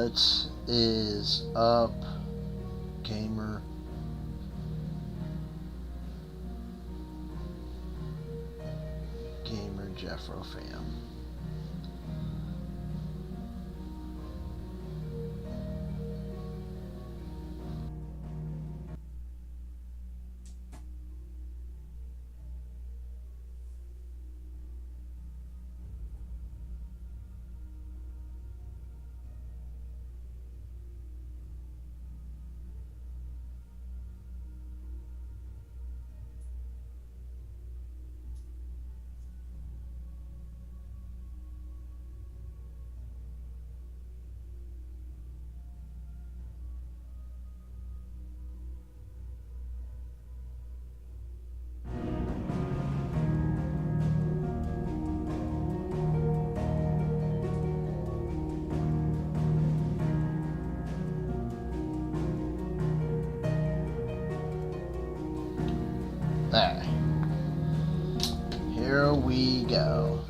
What is up, gamer? Gamer Jeffro fam. There. Here we go.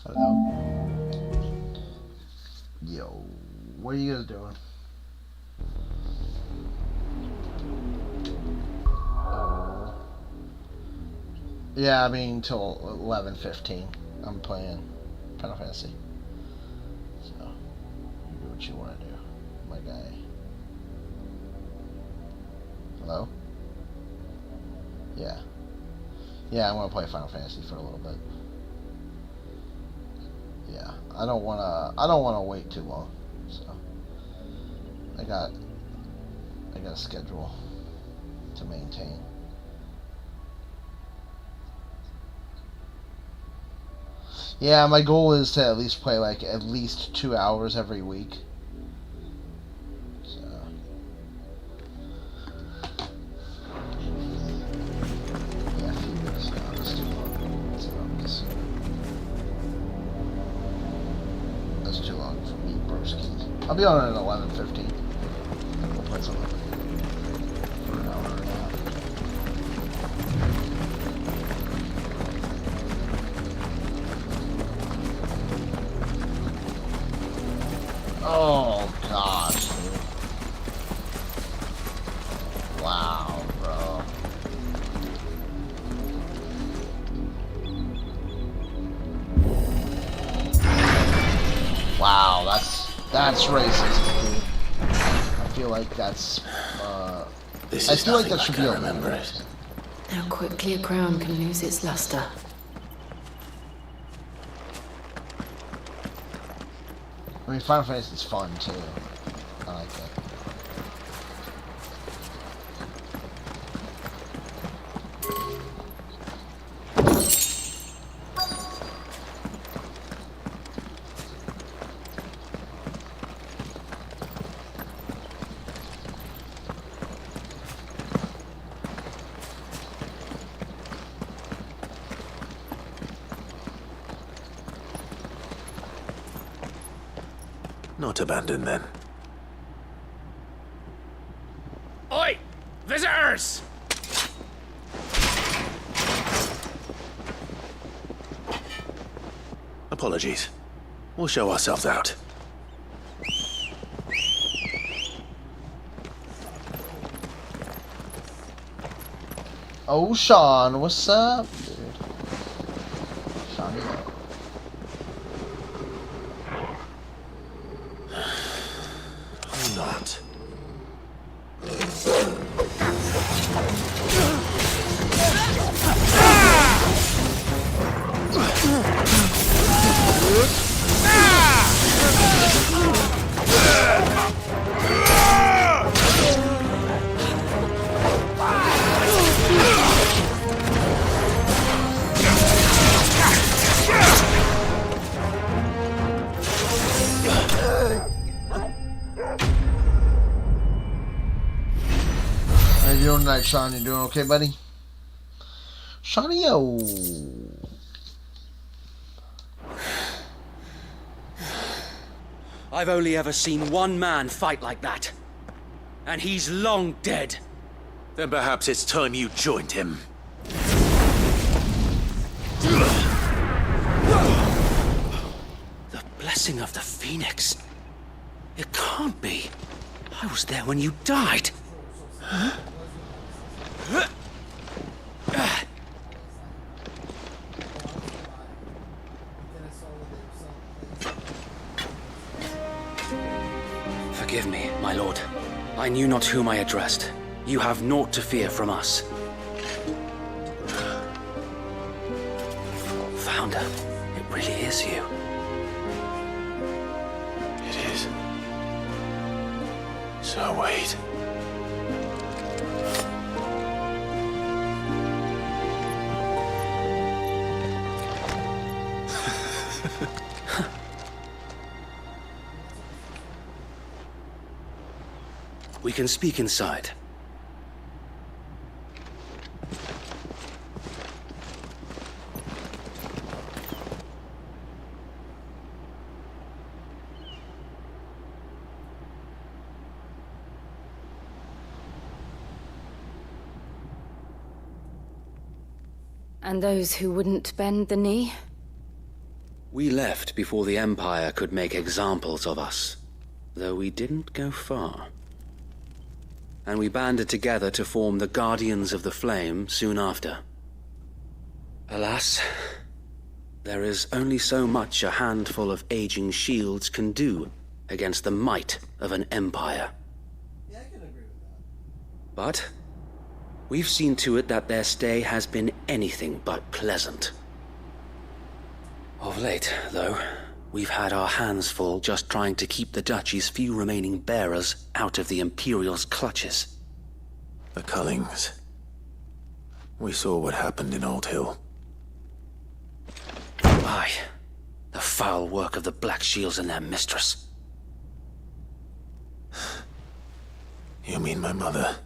Hello? Yo, what are you guys doing? Yeah, I mean, till 11:15. I'm playing Final Fantasy. So, you do what you want to do, my guy. Hello? Yeah. Yeah, I want to play Final Fantasy for a little bit. Yeah, I don't wanna wait too long. So, I got a schedule to maintain. Yeah, my goal is to at least play like at least 2 hours every week. So, yeah, a few weeks now, that's too long. So, that's too long for me, broski. I'll be on at 11:15. And we'll play something for an hour and a half. Oh gosh, dude. Wow, bro. Wow, that's racist, dude. I feel like that's This I is feel like nothing that should like be I a remember it. How quickly a crown can lose its luster. I mean, Final Fantasy is fun too. I like it. Not abandoned then. Oi! Visitors! Apologies. We'll show ourselves out. Oh, Sean, what's up, dude? Sean, yeah. Or not. doing tonight, Sean? You doing okay, buddy? Shawnee, yo. I've only ever seen one man fight like that. And he's long dead. Then perhaps it's time you joined him. The blessing of the Phoenix. It can't be. I was there when you died. Forgive me, my lord. I knew not whom I addressed. You have naught to fear from us. Founder, it really is you. It is. So wait. We can speak inside. And those who wouldn't bend the knee? We left before the Empire could make examples of us, though we didn't go far. And we banded together to form the Guardians of the Flame soon after. Alas, there is only so much a handful of aging shields can do against the might of an empire. Yeah, I can agree with that. But we've seen to it that their stay has been anything but pleasant. Of late, though, we've had our hands full just trying to keep the Duchy's few remaining bearers out of the Imperial's clutches. The Cullings. We saw what happened in Old Hill. Aye, the foul work of the Black Shields and their mistress. You mean my mother?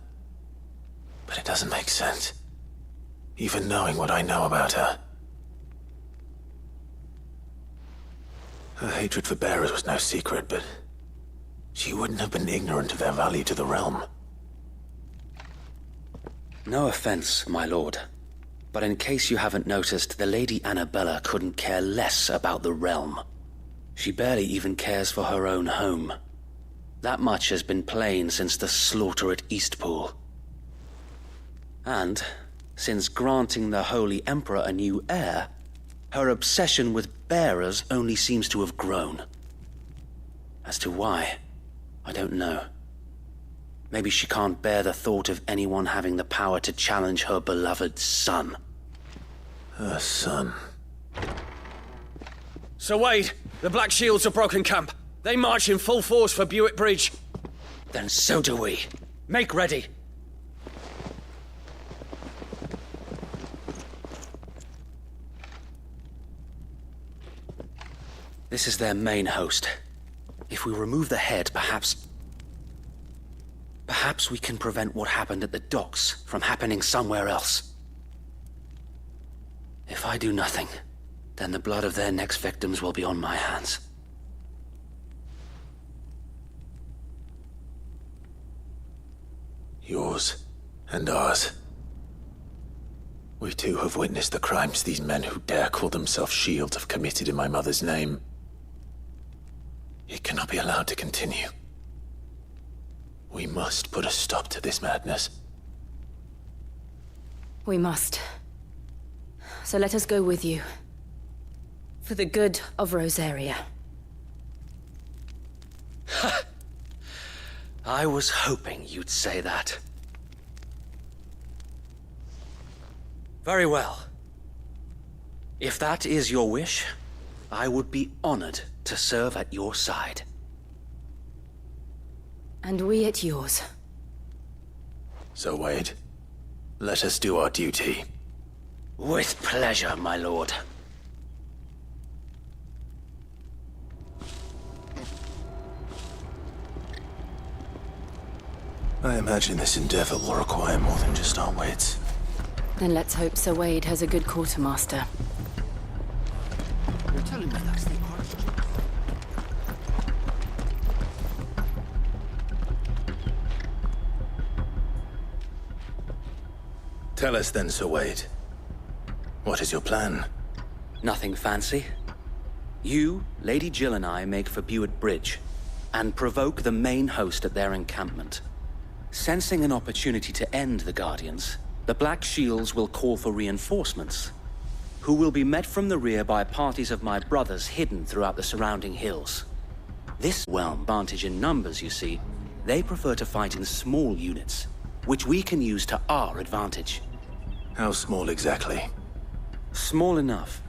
But it doesn't make sense. Even knowing what I know about her. Her hatred for bearers was no secret, but she wouldn't have been ignorant of their value to the realm. No offense, my lord, but in case you haven't noticed, the Lady Annabella couldn't care less about the realm. She barely even cares for her own home. That much has been plain since the slaughter at Eastpool. And, since granting the Holy Emperor a new heir, her obsession with bearers only seems to have grown. As to why, I don't know. Maybe she can't bear the thought of anyone having the power to challenge her beloved son. Her son. Sir Wade, the Black Shields have broken camp. They march in full force for Buick Bridge. Then so do we. Make ready. This is their main host. If we remove the head, perhaps we can prevent what happened at the docks from happening somewhere else. If I do nothing, then the blood of their next victims will be on my hands. Yours and ours. We too have witnessed the crimes these men who dare call themselves shields have committed in my mother's name. It cannot be allowed to continue. We must put a stop to this madness. We must. So let us go with you. For the good of Rosaria. I was hoping you'd say that. Very well. If that is your wish, I would be honored to serve at your side. And we at yours. So, Wade, let us do our duty. With pleasure, my lord. I imagine this endeavor will require more than just our wits. Then let's hope Sir Wade has a good quartermaster. You're telling me that's the arch... Tell us then, Sir Wade. What is your plan? Nothing fancy. You, Lady Jill and I make for Buett Bridge, and provoke the main host at their encampment. Sensing an opportunity to end the Guardians, the Black Shields will call for reinforcements, who will be met from the rear by parties of my brothers hidden throughout the surrounding hills. This advantage in numbers, you see. They prefer to fight in small units, which we can use to our advantage. How small exactly? Small enough,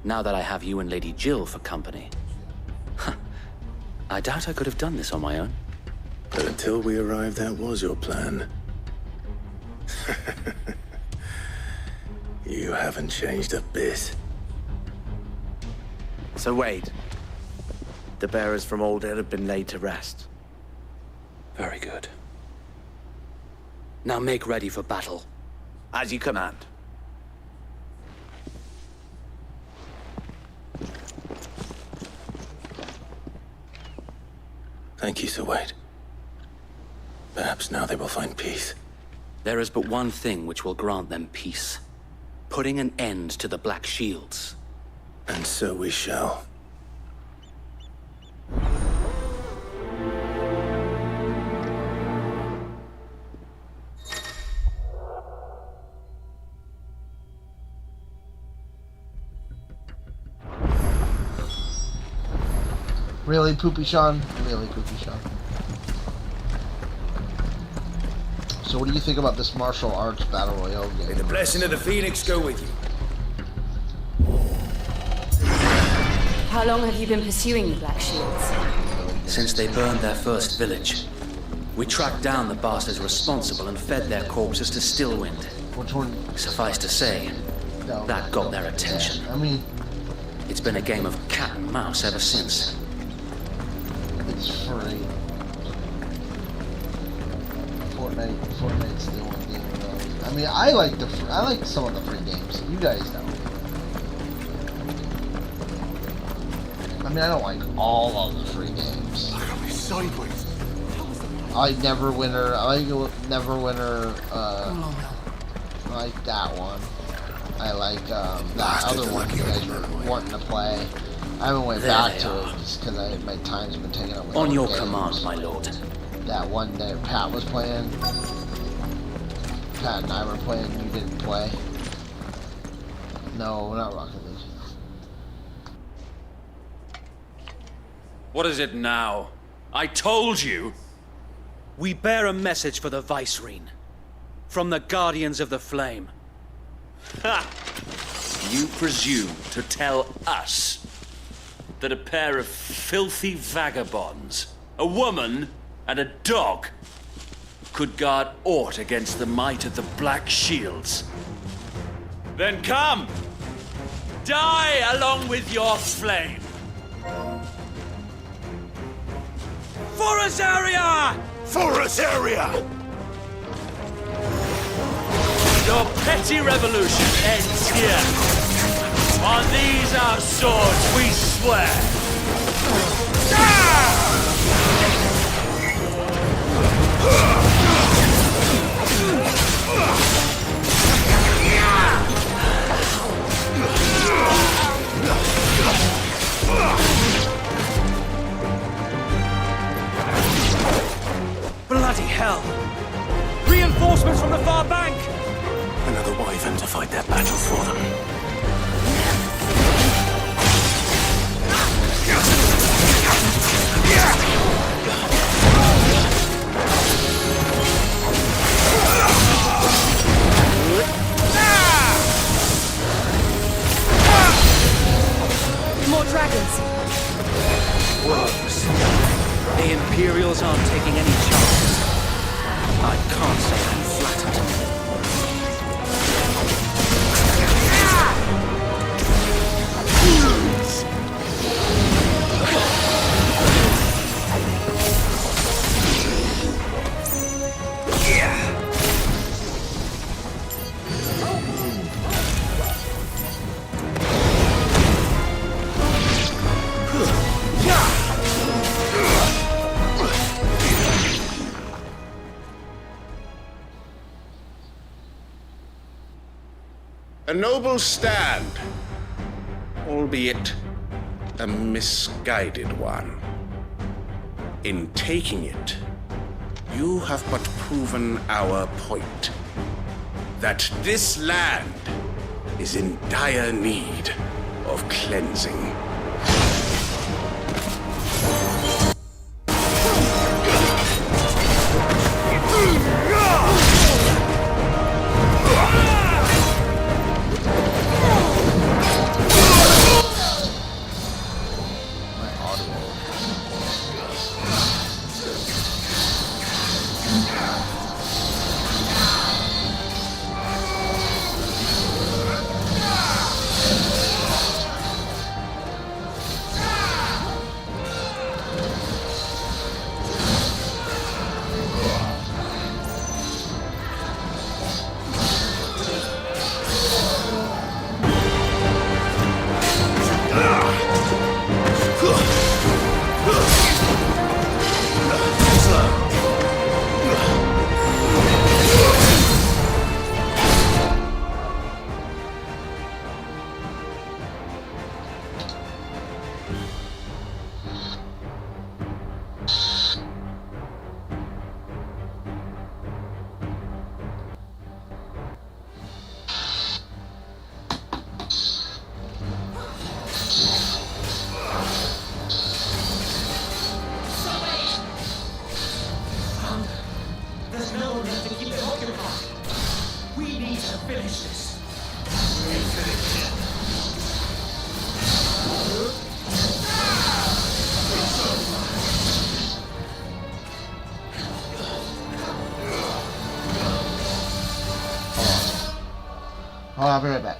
now that I have you and Lady Jill for company. I doubt I could have done this on my own. But until we arrived, that was your plan. You haven't changed a bit. So Wade, the bearers from Old Hill have been laid to rest. Very good. Now make ready for battle. As you command. Thank you, Sir Wade. Perhaps now they will find peace. There is but one thing which will grant them peace. Putting an end to the Black Shields. And so we shall. Really, Poopy Sean? Really, Poopy Sean. So what do you think about this martial arts battle royale game? May the blessing of the Phoenix go with you. How long have you been pursuing the Black Shields? Since they burned their first village. We tracked down the bastards responsible and fed their corpses to Stillwind. Which one? Suffice to say, No, that got their attention. I mean, It's been a game of cat and mouse ever since. it's free. Fortnite's the only game though. I mean, I like some of the free games. You guys don't. I mean, I don't like all of the free games. I got me sideways. I like Neverwinter. I like Neverwinter. I like that one. I like that other one you guys were wanting to play. I haven't went There back they to are. it just because my time's been taken up with On other your games. command, my lord. That one that Pat was playing. Pat and I were playing. You didn't play. No, not Rocket League. What is it now? I told you! We bear a message for the Vicereine. From the Guardians of the Flame. Ha! You presume to tell us that a pair of filthy vagabonds, a woman and a dog, could guard aught against the might of the Black Shields? Then come! Die along with your flame! For Azaria! For us area! Your petty revolution ends here. On these our swords we swear. Bloody hell! Reinforcements from the far bank! Another wyvern to fight their battle for them. More dragons! Worms. The Imperials aren't taking any chances. I can't say I'm flattered. A noble stand, albeit a misguided one. In taking it, you have but proven our point. That this land is in dire need of cleansing. Oh, I'll be right back.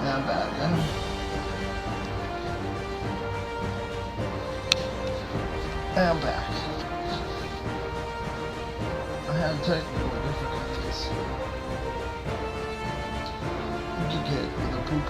Yeah, I'm back now. I'm back. I had technical difficulties. What'd you get in the poop?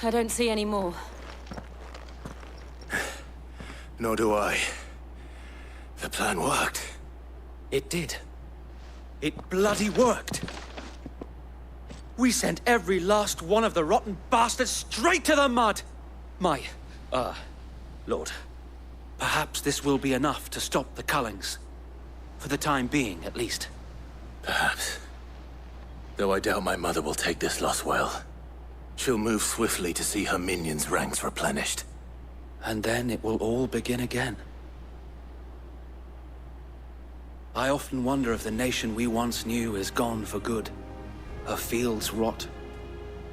I don't see any more. Nor do I. The plan worked. It did. It bloody worked. We sent every last one of the rotten bastards straight to the mud! Lord, perhaps this will be enough to stop the Cullings. For the time being, at least. Perhaps. Though I doubt my mother will take this loss well. She'll move swiftly to see her minions' ranks replenished. And then it will all begin again. I often wonder if the nation we once knew is gone for good. Her fields rot.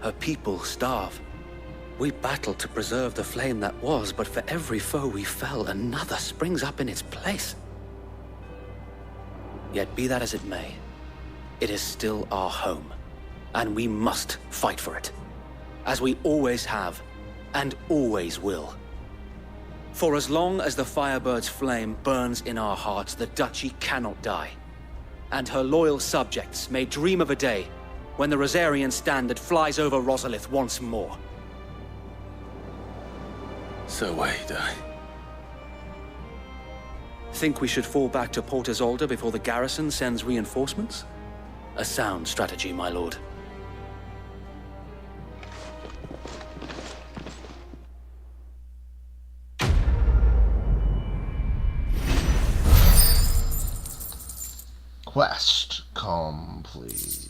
Her people starve. We battled to preserve the flame that was, but for every foe we fell, another springs up in its place. Yet be that as it may, it is still our home, and we must fight for it. As we always have, and always will. For as long as the Firebird's flame burns in our hearts, the Duchy cannot die. And her loyal subjects may dream of a day when the Rosarian standard flies over Rosalith once more. So wait, Think we should fall back to Port Isolde before the garrison sends reinforcements? A sound strategy, my lord. Quest complete.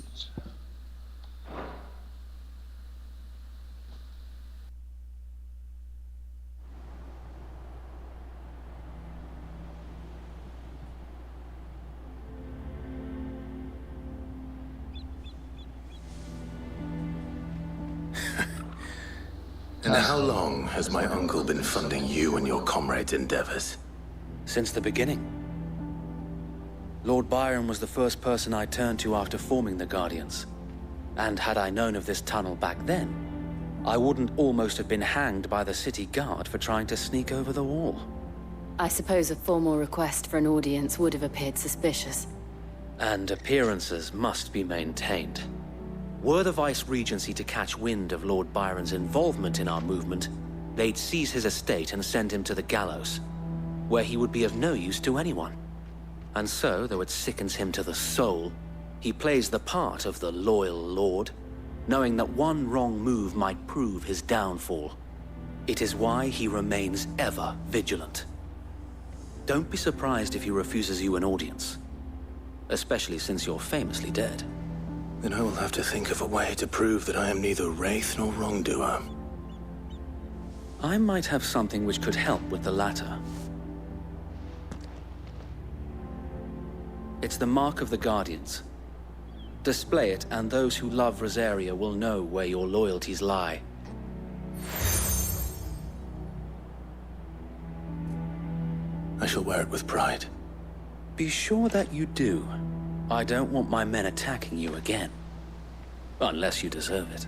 And how long has my uncle been funding you and your comrades' endeavors? Since the beginning. Lord Byron was the first person I turned to after forming the Guardians. And had I known of this tunnel back then, I wouldn't almost have been hanged by the city guard for trying to sneak over the wall. I suppose a formal request for an audience would have appeared suspicious. And appearances must be maintained. Were the Vice-Regency to catch wind of Lord Byron's involvement in our movement, they'd seize his estate and send him to the gallows, where he would be of no use to anyone. And so, though it sickens him to the soul, he plays the part of the loyal lord, knowing that one wrong move might prove his downfall. It is why he remains ever vigilant. Don't be surprised if he refuses you an audience, especially since you're famously dead. Then I will have to think of a way to prove that I am neither wraith nor wrongdoer. I might have something which could help with the latter. It's the mark of the Guardians. Display it, and those who love Rosaria will know where your loyalties lie. I shall wear it with pride. Be sure that you do. I don't want my men attacking you again. Unless you deserve it.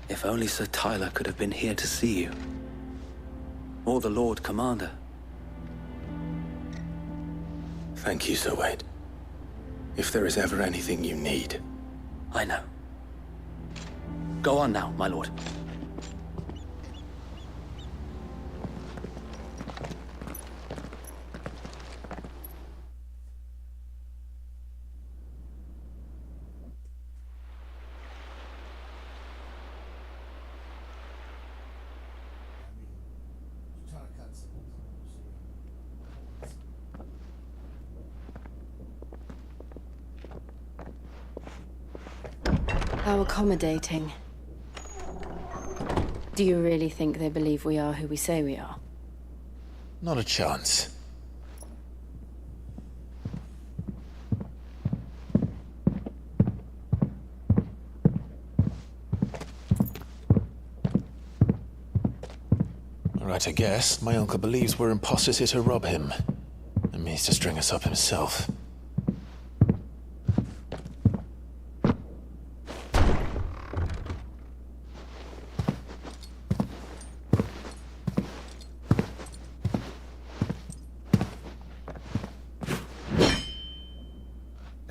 If only Sir Tyler could have been here to see you. Or the Lord Commander. Thank you, Sir Wade. If there is ever anything you need. I know. Go on now, my lord. How accommodating. Do you really think they believe we are who we say we are? Not a chance. Right, I guess. My uncle believes we're imposters here to rob him. And means to string us up himself.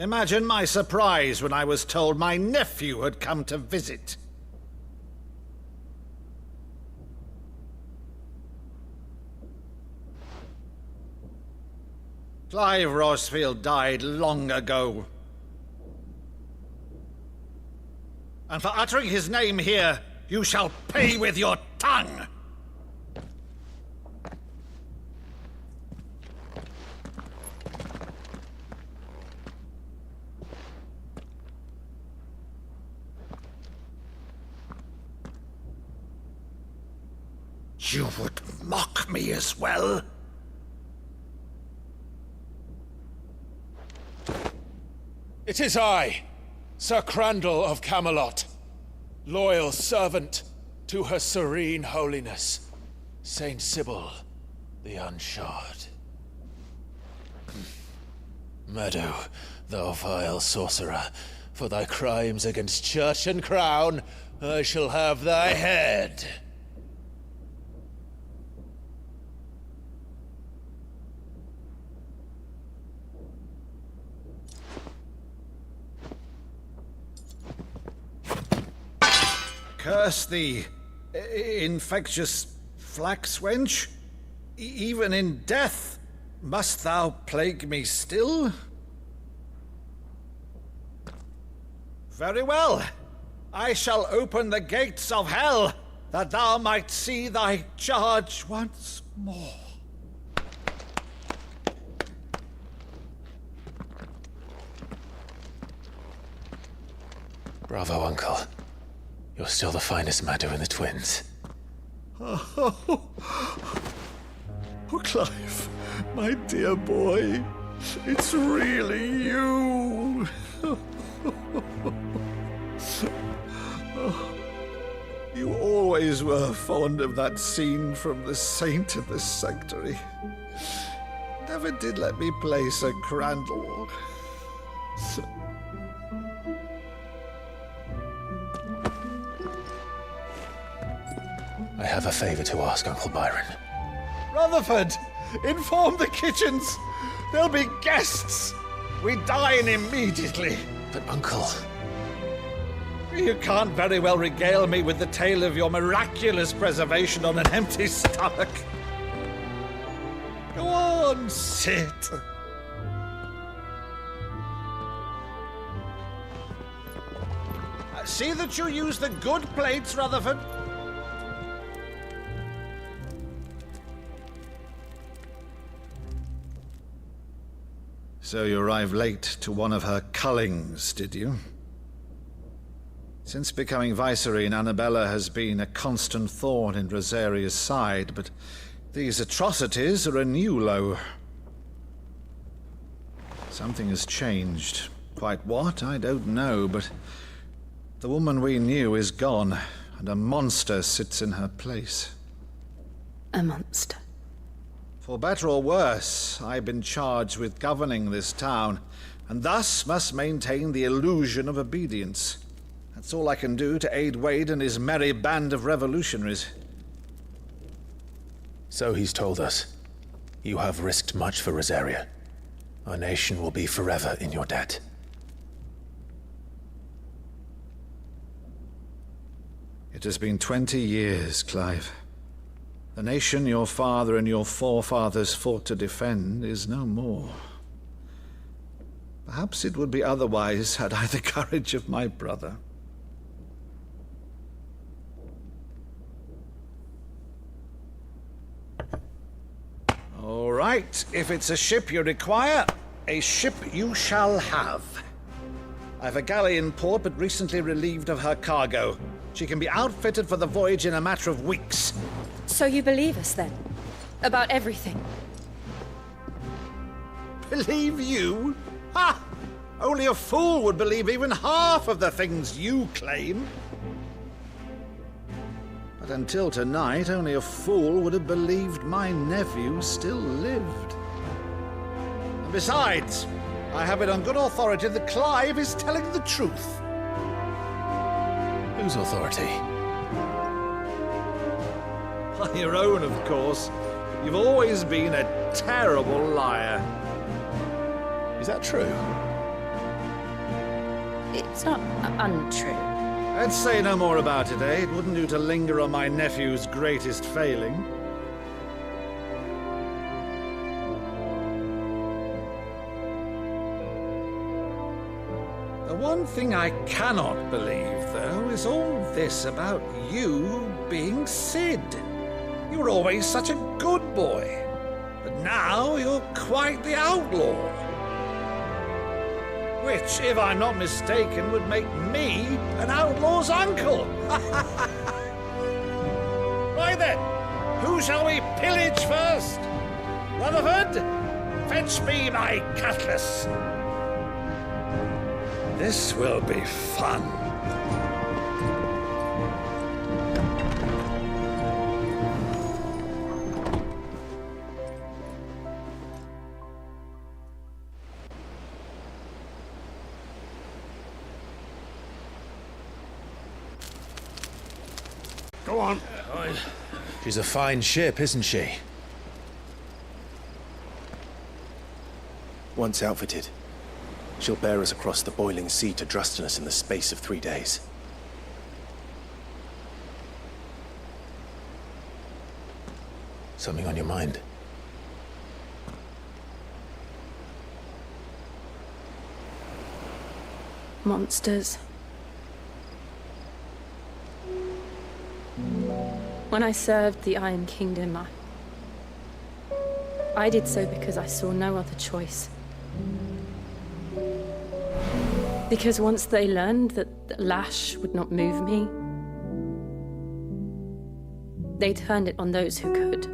Imagine my surprise when I was told my nephew had come to visit. Clive Rosfield died long ago. And for uttering his name here, you shall pay with your tongue! You would mock me as well? It is I, Sir Crandall of Camelot, loyal servant to Her Serene Holiness, Saint Sybil the Unshod. Meadow, thou vile sorcerer, for thy crimes against church and crown, I shall have thy head. Curse thee, infectious flax wench. Even in death, must thou plague me still? Very well. I shall open the gates of hell, that thou might see thy charge once more. Bravo, Uncle. You're still the finest Meadow in the twins. Oh, Clive, my dear boy, it's really you. You always were fond of that scene from The Saint of the Sanctuary. Never did let me play Sir Crandall. I have a favor to ask, Uncle Byron. Rutherford, inform the kitchens. There'll be guests. We dine immediately. But, Uncle... You can't very well regale me with the tale of your miraculous preservation on an empty stomach. Go on, sit. See that you use the good plates, Rutherford. So you arrived late to one of her cullings, did you? Since becoming Vicereine, Annabella has been a constant thorn in Rosaria's side, but these atrocities are a new low. Something has changed. Quite what, I don't know, but the woman we knew is gone, and a monster sits in her place. A monster? For better or worse, I've been charged with governing this town, and thus must maintain the illusion of obedience. That's all I can do to aid Wade and his merry band of revolutionaries. So he's told us. You have risked much for Rosaria. Our nation will be forever in your debt. It has been 20 years, Clive. The nation your father and your forefathers fought to defend is no more. Perhaps it would be otherwise had I the courage of my brother. All right, if it's a ship you require, a ship you shall have. I've a galley in port, but recently relieved of her cargo. She can be outfitted for the voyage in a matter of weeks. So you believe us then? About everything? Believe you? Ha! Only a fool would believe even half of the things you claim. But until tonight, only a fool would have believed my nephew still lived. And besides, I have it on good authority that Clive is telling the truth. Whose authority? On your own, of course. You've always been a terrible liar. Is that true? It's not untrue. Let's say no more about it, eh? It wouldn't do to linger on my nephew's greatest failing. The one thing I cannot believe, though, is all this about you being Sid. You were always such a good boy, but now you're quite the outlaw. Which, if I'm not mistaken, would make me an outlaw's uncle. Right then, who shall we pillage first? Rutherford, fetch me my cutlass. This will be fun. Go on. She's a fine ship, isn't she? Once outfitted, she'll bear us across the boiling sea to Drustinus in the space of 3 days. Something on your mind? Monsters. When I served the Iron Kingdom, I did so because I saw no other choice. Because once they learned that the lash would not move me, they turned it on those who could.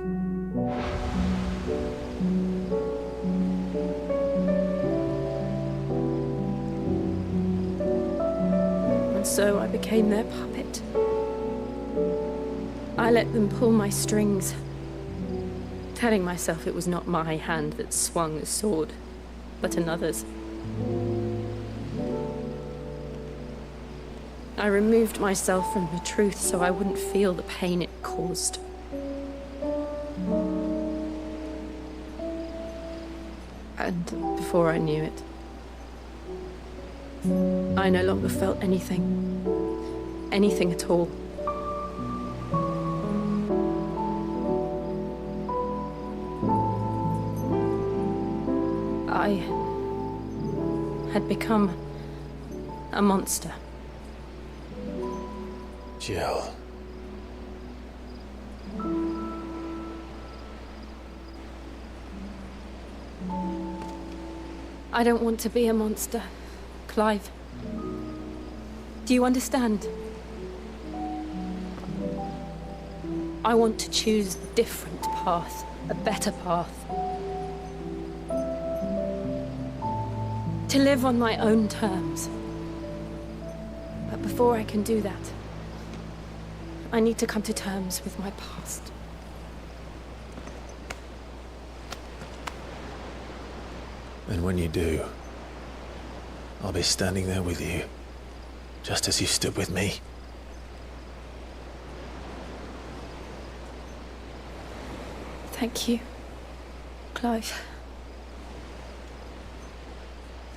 And so I became their puppet. I let them pull my strings, telling myself it was not my hand that swung the sword, but another's. I removed myself from the truth so I wouldn't feel the pain it caused. And before I knew it, I no longer felt anything. Anything at all. I had become a monster. Jill. I don't want to be a monster, Clive. Do you understand? I want to choose a different path, a better path. To live on my own terms. But before I can do that, I need to come to terms with my past. And when you do, I'll be standing there with you, just as you stood with me. Thank you, Clive.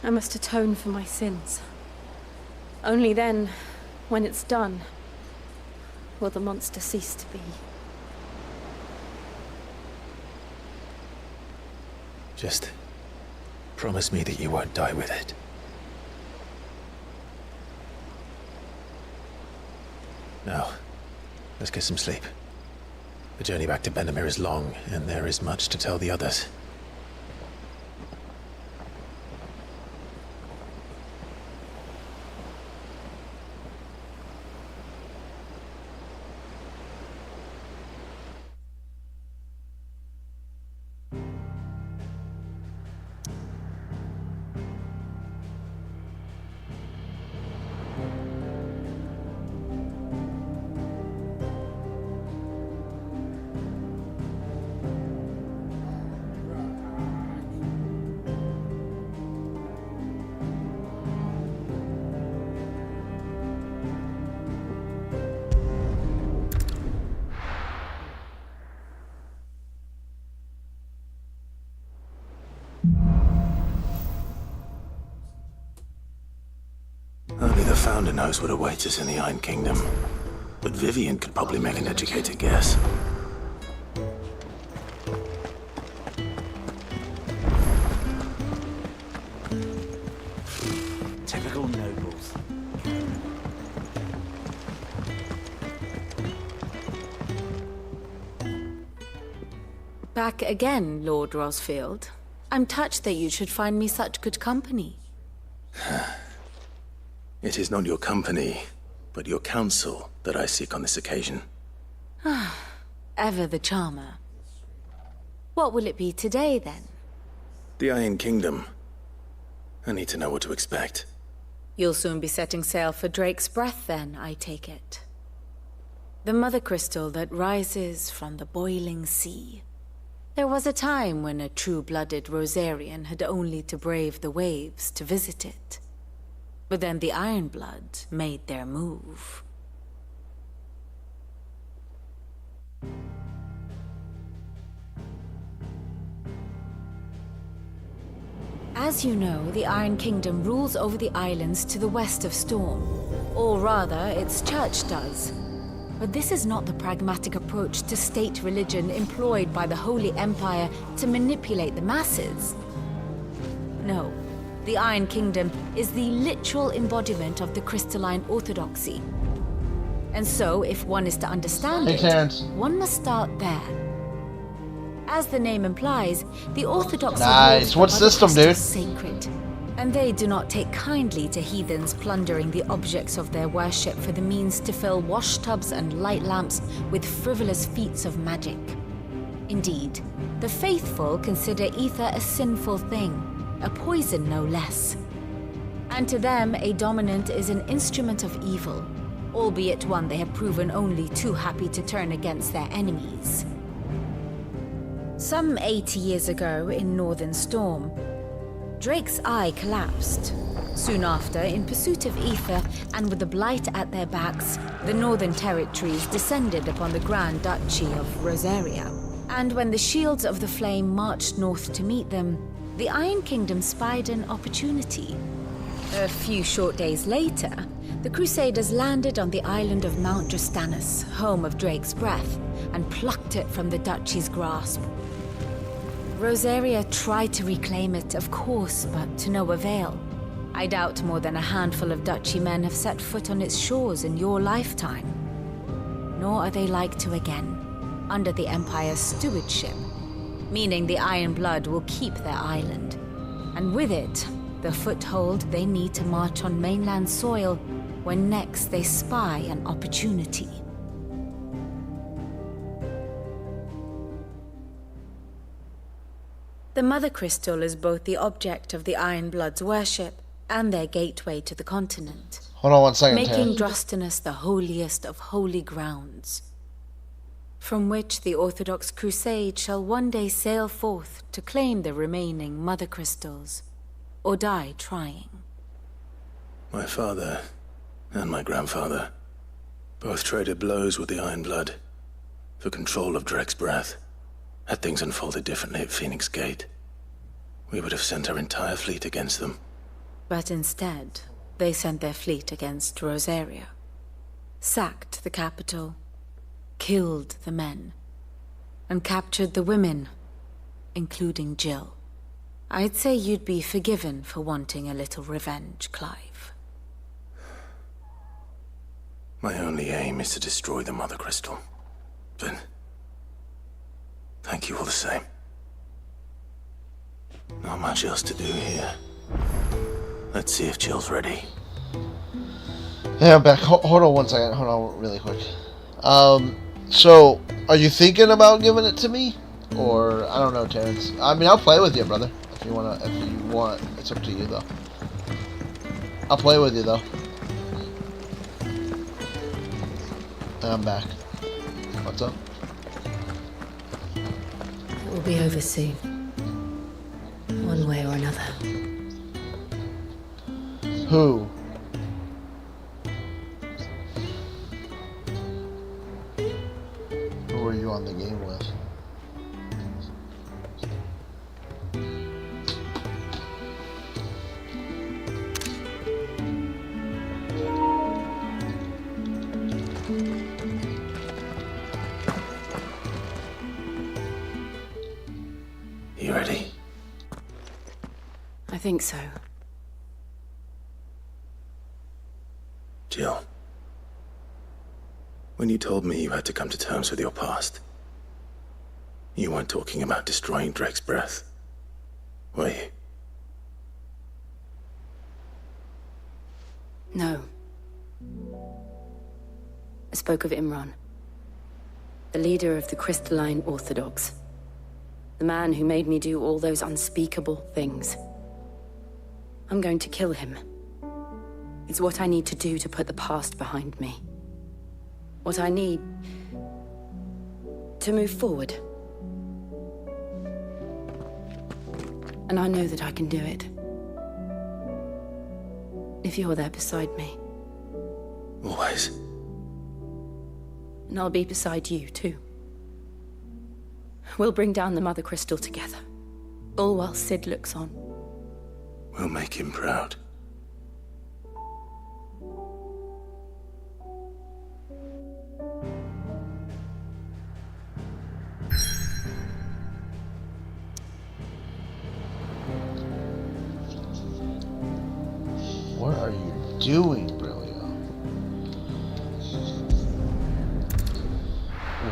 I must atone for my sins. Only then, when it's done, will the monster cease to be. Just promise me that you won't die with it. Now, let's get some sleep. The journey back to Benamir is long, and there is much to tell the others. founder knows what awaits us in the Iron Kingdom, but Vivian could probably make an educated guess. Typical nobles. Back again, Lord Rosfield. I'm touched that you should find me such good company. It is not your company, but your counsel that I seek on this occasion. Ever the charmer. What will it be today, then? The Iron Kingdom. I need to know what to expect. You'll soon be setting sail for Drake's Breath, then, I take it. The mother crystal that rises from the boiling sea. There was a time when a true-blooded Rosarian had only to brave the waves to visit it. But then the Ironblood made their move. As you know, the Iron Kingdom rules over the islands to the west of Storm. Or rather, its church does. But this is not the pragmatic approach to state religion employed by the Holy Empire to manipulate the masses. No, the Iron Kingdom is the literal embodiment of the crystalline orthodoxy. And so, if one is to understand one must start there. As the name implies, the orthodoxy Nice. What system, dude? Sacred. And they do not take kindly to heathens plundering the objects of their worship for the means to fill washtubs and light lamps with frivolous feats of magic. Indeed, the faithful consider ether a sinful thing, a poison no less. And to them, a dominant is an instrument of evil, albeit one they have proven only too happy to turn against their enemies. Some 80 years ago in Northern Storm, Drake's eye collapsed. Soon after, in pursuit of ether and with the blight at their backs, the Northern Territories descended upon the Grand Duchy of Rosaria. And when the Shields of the Flame marched north to meet them, the Iron Kingdom spied an opportunity. A few short days later, the Crusaders landed on the island of Mount Drastanus, home of Drake's Breath, and plucked it from the duchy's grasp. Rosaria tried to reclaim it, of course, but to no avail. I doubt more than a handful of duchy men have set foot on its shores in your lifetime. Nor are they like to again, under the Empire's stewardship, meaning the Iron Blood will keep their island, and with it, the foothold they need to march on mainland soil when next they spy an opportunity. The Mother Crystal is both the object of the Iron Blood's worship and their gateway to the continent. Hold on one second, making Drastanus the holiest of holy grounds, from which the Orthodox Crusade shall one day sail forth to claim the remaining Mother Crystals, or die trying. My father and my grandfather both traded blows with the Iron Blood for control of Drake's Breath. Had things unfolded differently at Phoenix Gate, we would have sent our entire fleet against them. But instead, they sent their fleet against Rosaria, sacked the capital, killed the men, and captured the women, including Jill. I'd say you'd be forgiven for wanting a little revenge, Clive. My only aim is to destroy the Mother Crystal, but thank you all the same. Not much else to do here. Let's see if Jill's ready. Yeah, I'm back. Hold on one second. Hold on really quick. So, are you thinking about giving it to me? Or, I don't know, Terrence. I mean, I'll play with you, brother. If you want. It's up to you, though. I'll play with you, though. I'm back. What's up? It will be over soon. One way or another. Who? Who were you on the game with? You ready? I think so. Jill, when you told me you had to come to terms with your past, you weren't talking about destroying Drake's breath, were you? No. I spoke of Imran, the leader of the Crystalline Orthodox. The man who made me do all those unspeakable things. I'm going to kill him. It's what I need to do to put the past behind me. What I need to move forward. And I know that I can do it. If you're there beside me. Always. And I'll be beside you, too. We'll bring down the Mother Crystal together. All while Sid looks on. We'll make him proud. What are you doing, Brilio?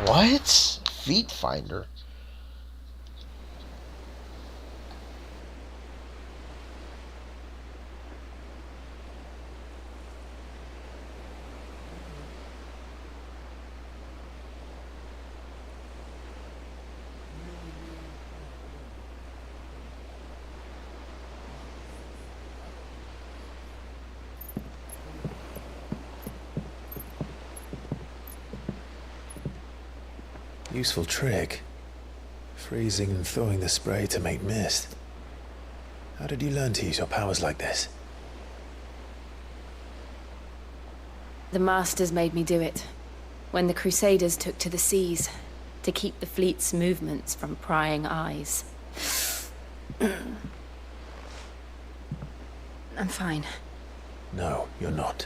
What? Feet finder? Useful trick. Freezing and thawing the spray to make mist. How did you learn to use your powers like this? The Masters made me do it. When the Crusaders took to the seas, to keep the fleet's movements from prying eyes. I'm fine. No, you're not.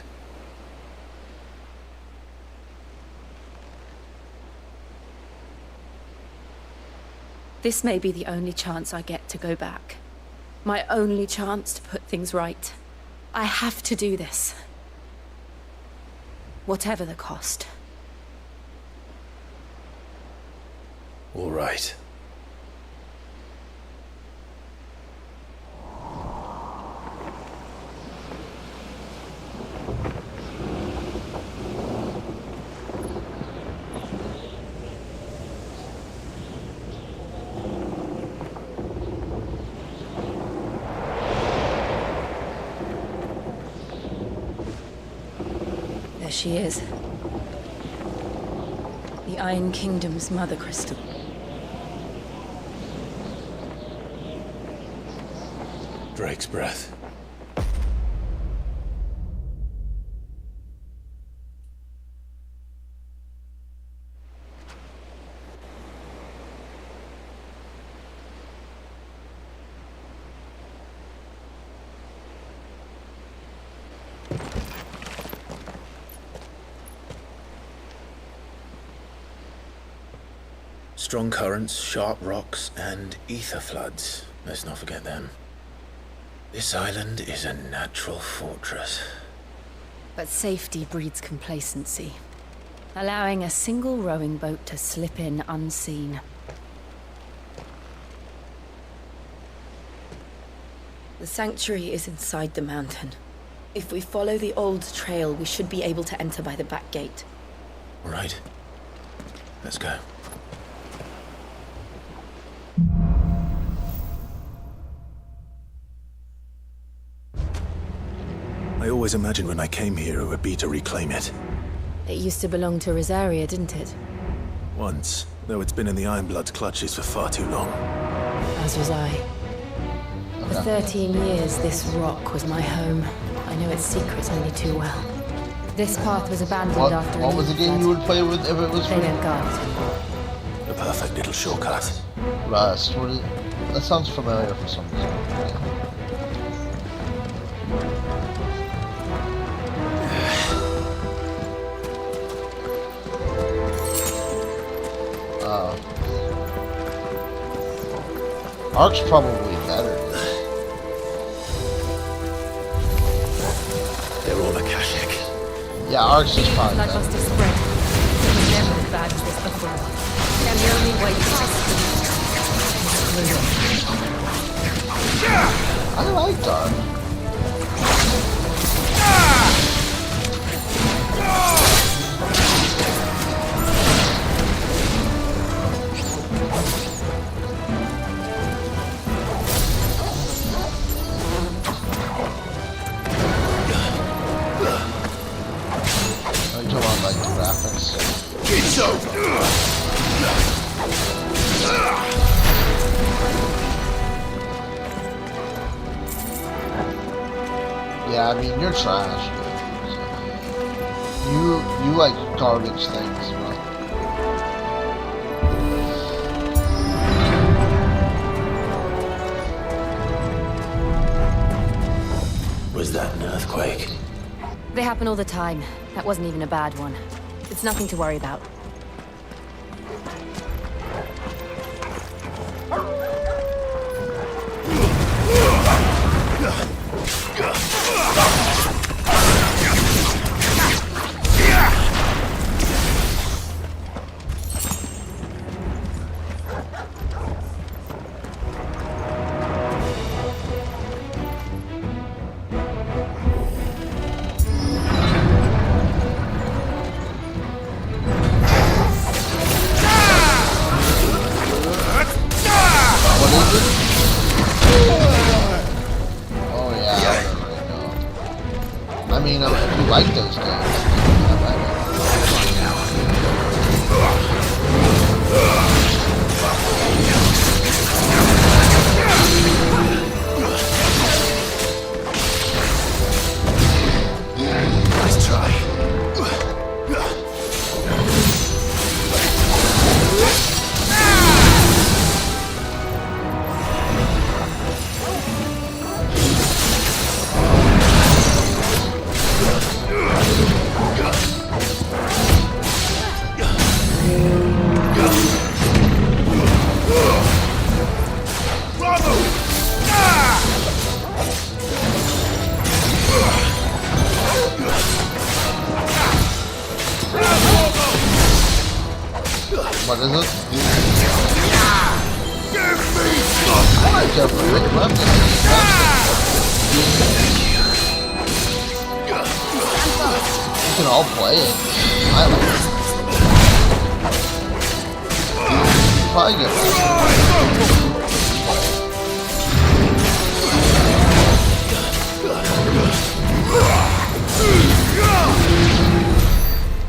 This may be the only chance I get to go back. My only chance to put things right. I have to do this. Whatever the cost. All right. There she is. The Iron Kingdom's Mother Crystal. Drake's breath. Strong currents, sharp rocks, and ether floods. Let's not forget them. This island is a natural fortress. But safety breeds complacency, allowing a single rowing boat to slip in unseen. The sanctuary is inside the mountain. If we follow the old trail, we should be able to enter by the back gate. All right. Let's go. I always imagined when I came here it would be to reclaim it. It used to belong to Rosaria, didn't it? Once, though it's been in the Ironblood's clutches for far too long. As was I. For 13 years, this rock was my home. I know its secrets only too well. This path was abandoned after What was the game you would play with if it was They free? don't guard it anymore. The perfect little shortcut. Rust. What is... That sounds familiar for some reason. Ark's probably better. They're all Akashic. Yeah, Ark's is probably Blood better. must have spread. It was never as bad as this before. And the only way past I like Ark. I do like the graphics. Yeah, I mean, you're trash. You like garbage things, bro. Was that an earthquake? They happen all the time. That wasn't even a bad one. It's nothing to worry about. You like those games. Nice try. What is it? I like Jeffro. I love this. You can all play it. I like it. Probably get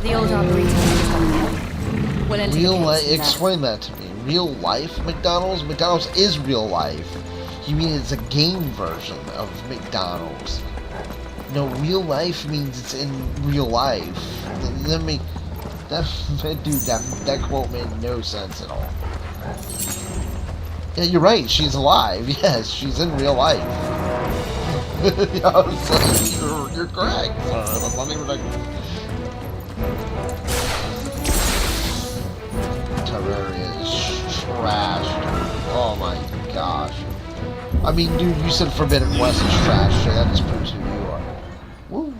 The old operating system. We'll enter real the life. case Explain that to me. Real life McDonald's? McDonald's is real life. You mean it's a game version of McDonald's? No, real life means it's in real life. That quote made no sense at all. Yeah, you're right. She's alive. Yes, she's in real life. Yeah, so you're correct. I'm not even like. Terraria is trash. Oh my gosh. I mean, dude, you said Forbidden West is trash, so that just proves who you are. Woo.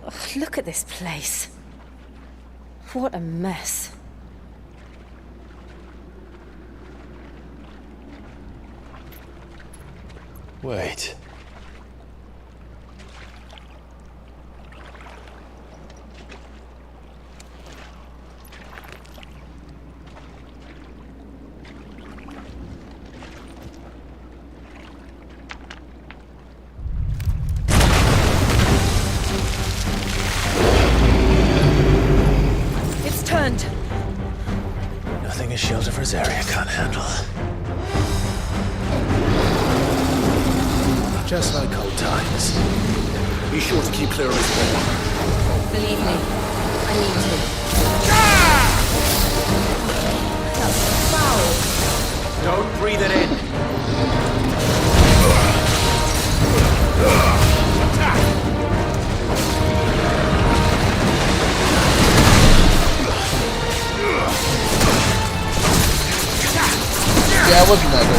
Ugh, look at this place. What a mess. Wait. It's turned. Nothing a shelter for Zarya can't handle. Just like old times. Be sure to keep clear of his wall. Believe me, I need to. That's foul. Don't breathe it in. Yeah, it wasn't that good.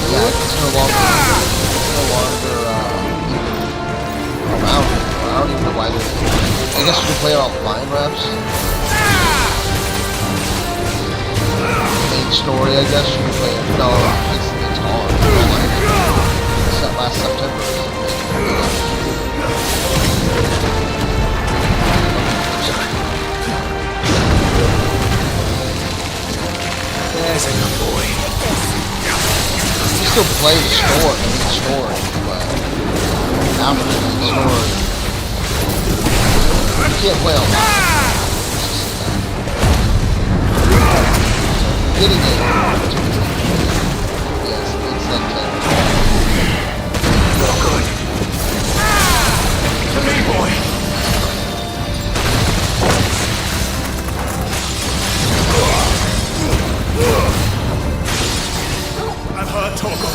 Yeah, it's no longer around. I don't even know why they're... I guess you can play it offline, perhaps? Main story, I guess you can play it. No, it's hard. It's that last September. There's a good boy. You still play the story, but after the story, you can't play online. Getting it. Yes, it's like that. You're good. To me, boy. I've heard talk of.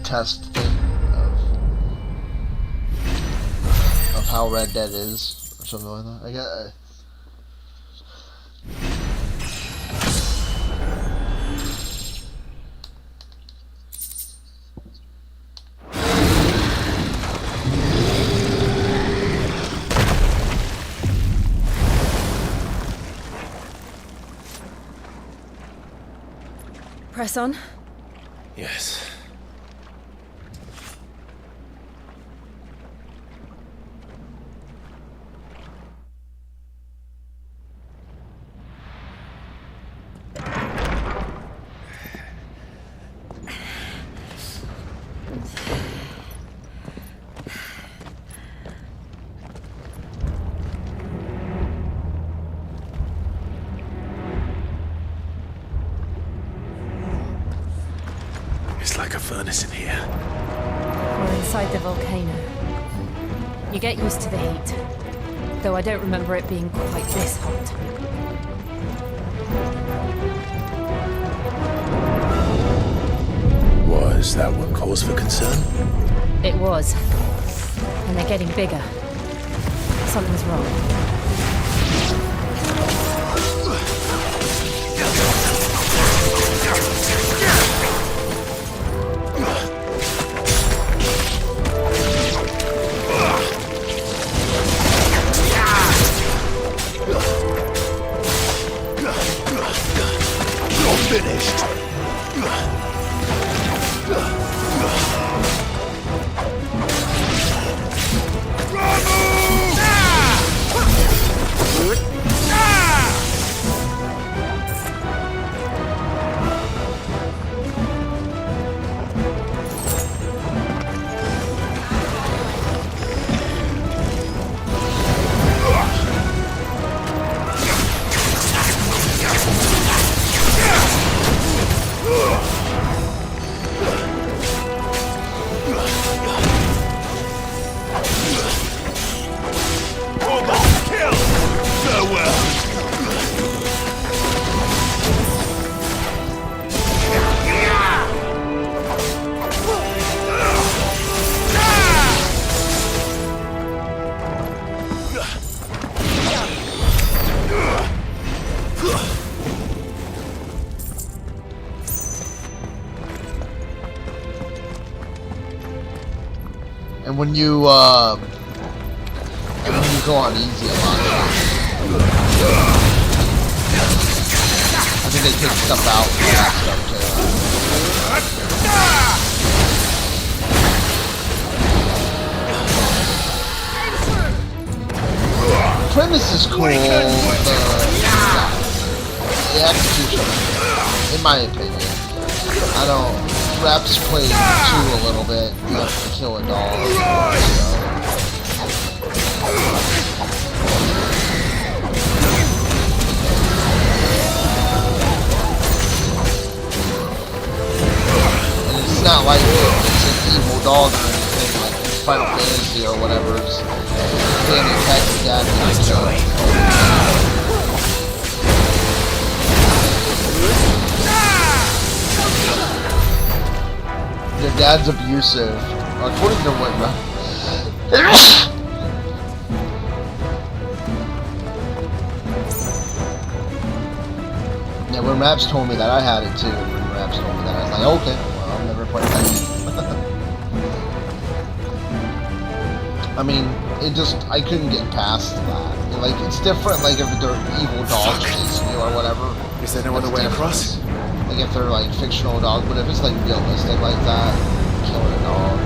Test thing of how Red Dead is, or something like that. I guess. Press on. Yes. It's like a furnace in here. We're inside the volcano. You get used to the heat, though I don't remember it being quite this hot. Was that one cause for concern? It was. And they're getting bigger. Something's wrong. Finished. And when you go on easy a lot, I think they take stuff out for that stuff too. Premise is cool. The execution, in my opinion, I don't. Reps played too a little bit. You have to kill a dog. And it's not like it's an evil dog or anything like Final Fantasy or whatever. It's Danny Tech and Dad. Nice try. Your dad's abusive, according to what? Yeah, when Raps told me that, I had it too. When Raps told me that, I was like, okay, well, I'll never play that. I mean, it just, I couldn't get past that. Like, it's different, like, if they're evil dogs chasing you or whatever. Is there no other way across? Like if they're like fictional dogs, but if it's like realistic like that, killing a dog.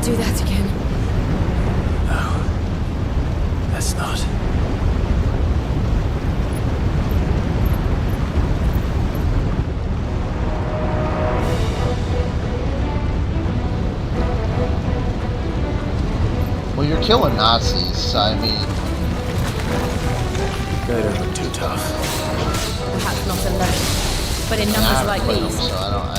Do that again. No. Let's not. Well, you're killing Nazis, so I mean... They don't look too tough. Perhaps not alone, but in numbers like these. So I don't...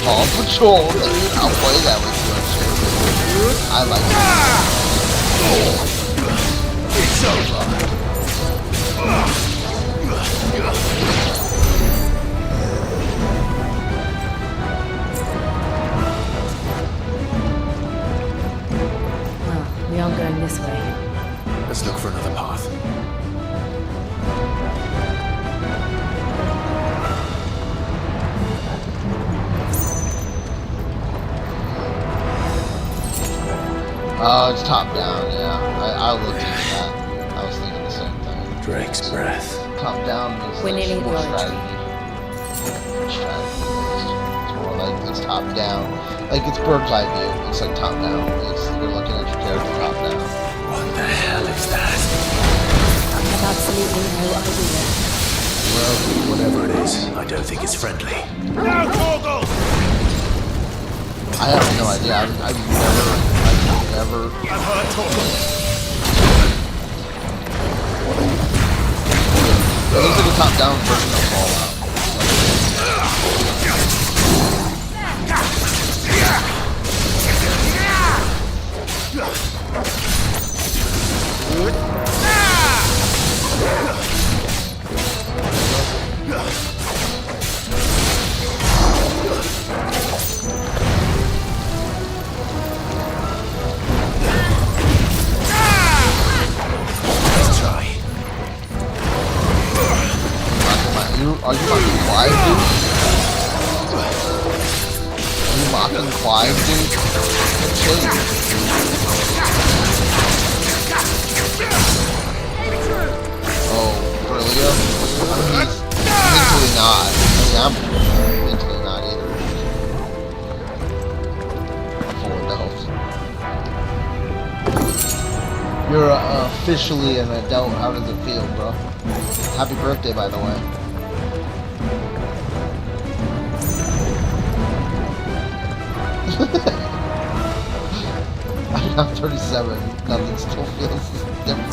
Paw Patrol, dude. I'll play that with you. I like it. It's over. Well, we aren't going this way. Let's look for another path. Oh, it's top down, yeah. I looked into that. I was thinking the same thing. Drake's breath. Top down is We're nearly at more the strategy. It's more like it's top down. Like it's bird's eye view. It's like top down. You're looking at your character top down. What the hell is that? I have absolutely no idea. Well, whatever it is, I don't think it's friendly. I have no idea. I've never. I've heard talk. It looks like a top-down version of Fallout. Are you fucking alive, dude? fucking Clive, dude. Chill. Oh, Brilio? I mean, he's mentally not. I mean, I'm mentally not either. I'm full of doubts. You're officially an adult. How does it feel, bro? Happy birthday, by the way. I'm 37. Nothing still feels different.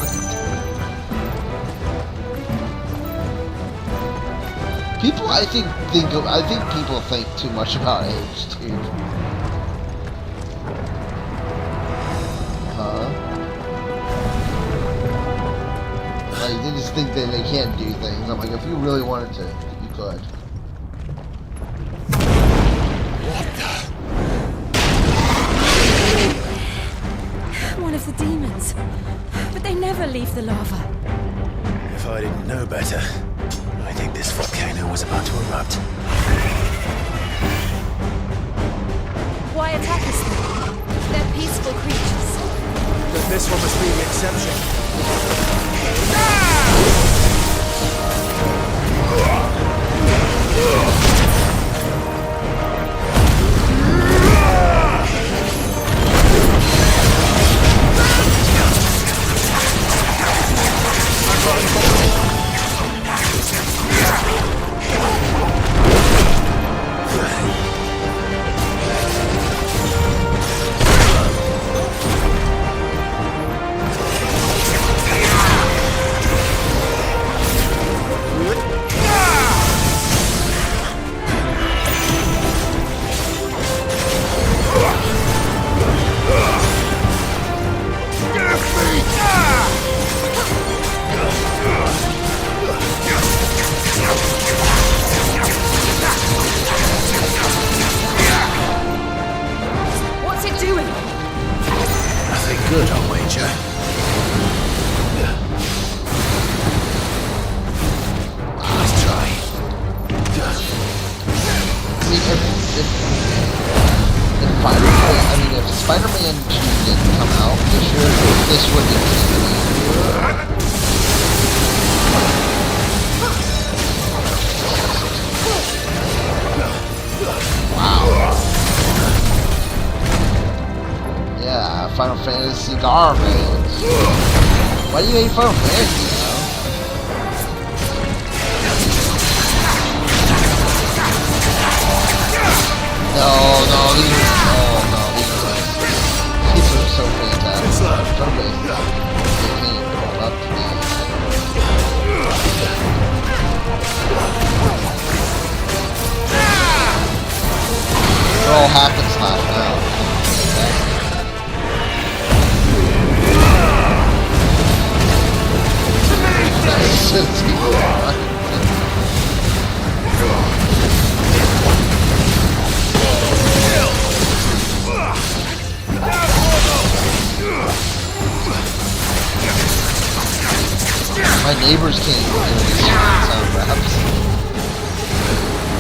People, I think people think too much about age, dude. Huh? Like, they just think that they can't do things. I'm like, if you really wanted to, you could. One of the demons. But they never leave the lava. If I didn't know better, I think this volcano was about to erupt. Why attack us then? They're peaceful creatures. Then this one must be the exception. Good, I'll wager. Let's try. I mean, if Spider-Man 2 didn't come out this year, this would be wow. Yeah, Final Fantasy garbage. Why do you hate Final Fantasy, No, these are so fantastic. Totally. They can't go up to these. They're all hack and slash now. My neighbors can't even hear these sound raps.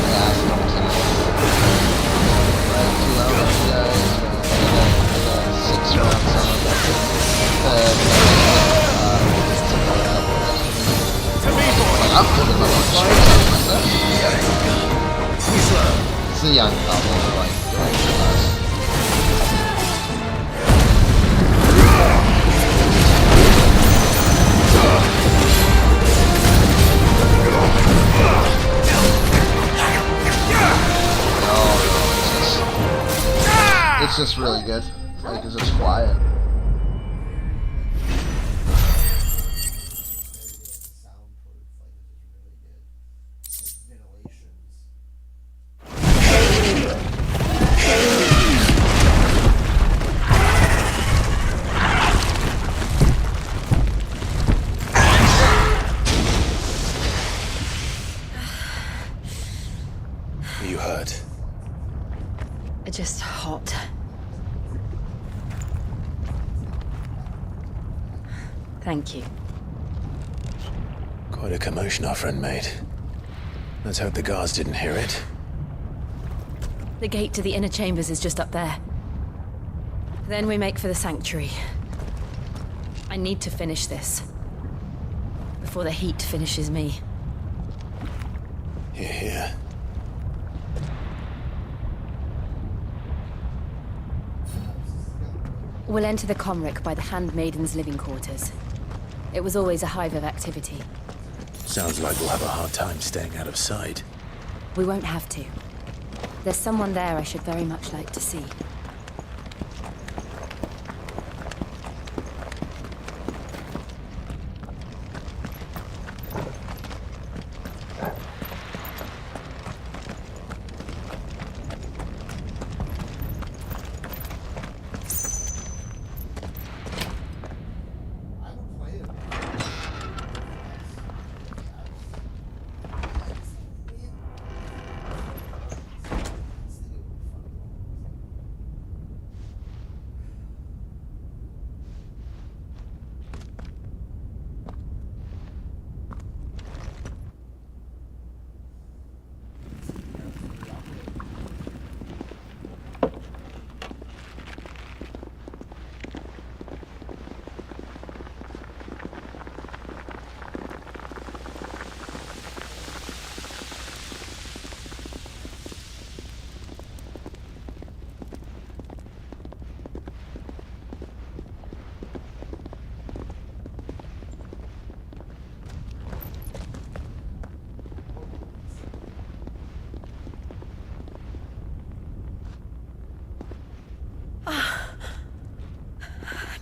Yeah, so I'm kidding. Right, 2 hours, guys. I got 6 rounds on I'm putting my own it's a young couple, like us. It's just really good. Like, it's just quiet. Are you hurt? Just hot. Thank you. Quite a commotion our friend made. Let's hope the guards didn't hear it. The gate to the inner chambers is just up there. Then we make for the sanctuary. I need to finish this. Before the heat finishes me. Hear, hear. We'll enter the Comric by the Handmaiden's living quarters. It was always a hive of activity. Sounds like we'll have a hard time staying out of sight. We won't have to. There's someone there I should very much like to see.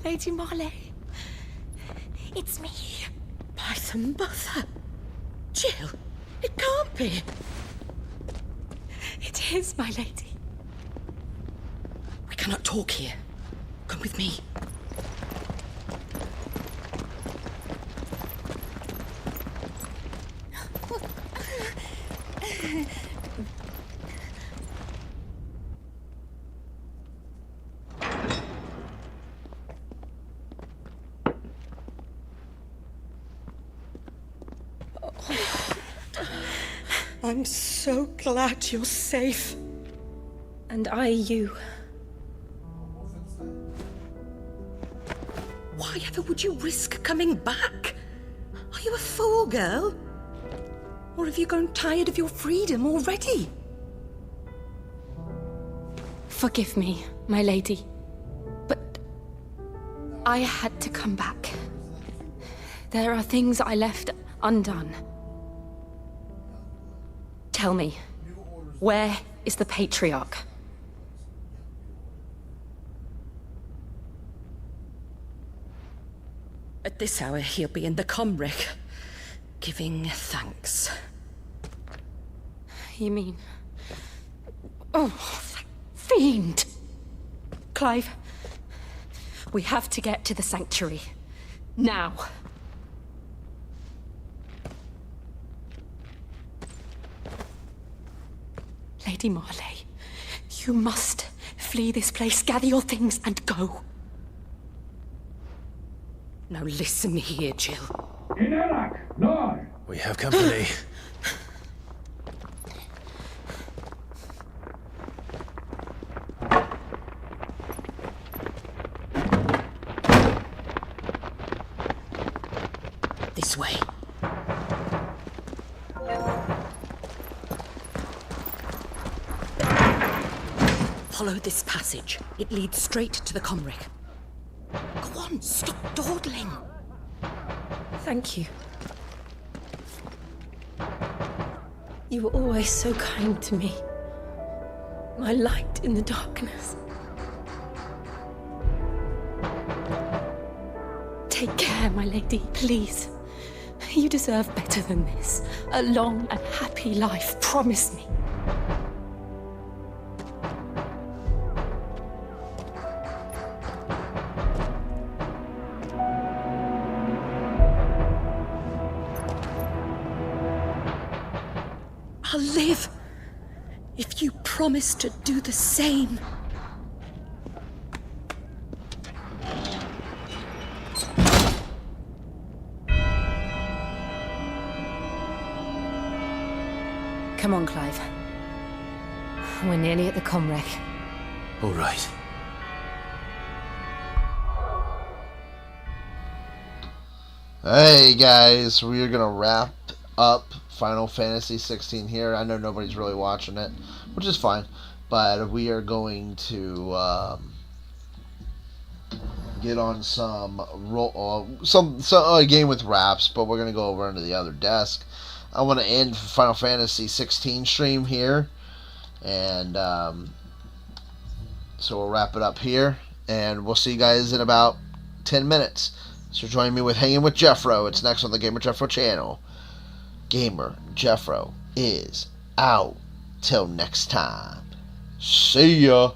Lady Marley, it's me. By the mother. Jill, it can't be. It is, my lady. We cannot talk here. Come with me. I'm so glad you're safe. And I you. Why ever would you risk coming back? Are you a fool, girl? Or have you grown tired of your freedom already? Forgive me, my lady. But I had to come back. There are things I left undone. Tell me, where is the Patriarch? At this hour, he'll be in the Comric, giving thanks. You mean... Oh, that fiend! Clive, we have to get to the sanctuary. Now. Lady Marley, you must flee this place, gather your things, and go. Now listen here, Jill. We have company. This way. Follow this passage. It leads straight to the Comric. Go on, stop dawdling. Thank you. You were always so kind to me. My light in the darkness. Take care, my lady, please. You deserve better than this. A long and happy life, promise me. I'll live if you promise to do the same. Come on, Clive. We're nearly at the comwreck. All right. Hey guys, we are gonna wrap up Final Fantasy 16 here. I know nobody's really watching it, which is fine, but we are going to get on some game with wraps, but we're gonna go over into the other desk. I want to end Final Fantasy 16 stream here, and so we'll wrap it up here, and we'll see you guys in about 10 minutes. So join me with Hanging with Jeffro. It's next on the Gamer Jeffro channel. Gamer Jeffro is out. Till next time. See ya.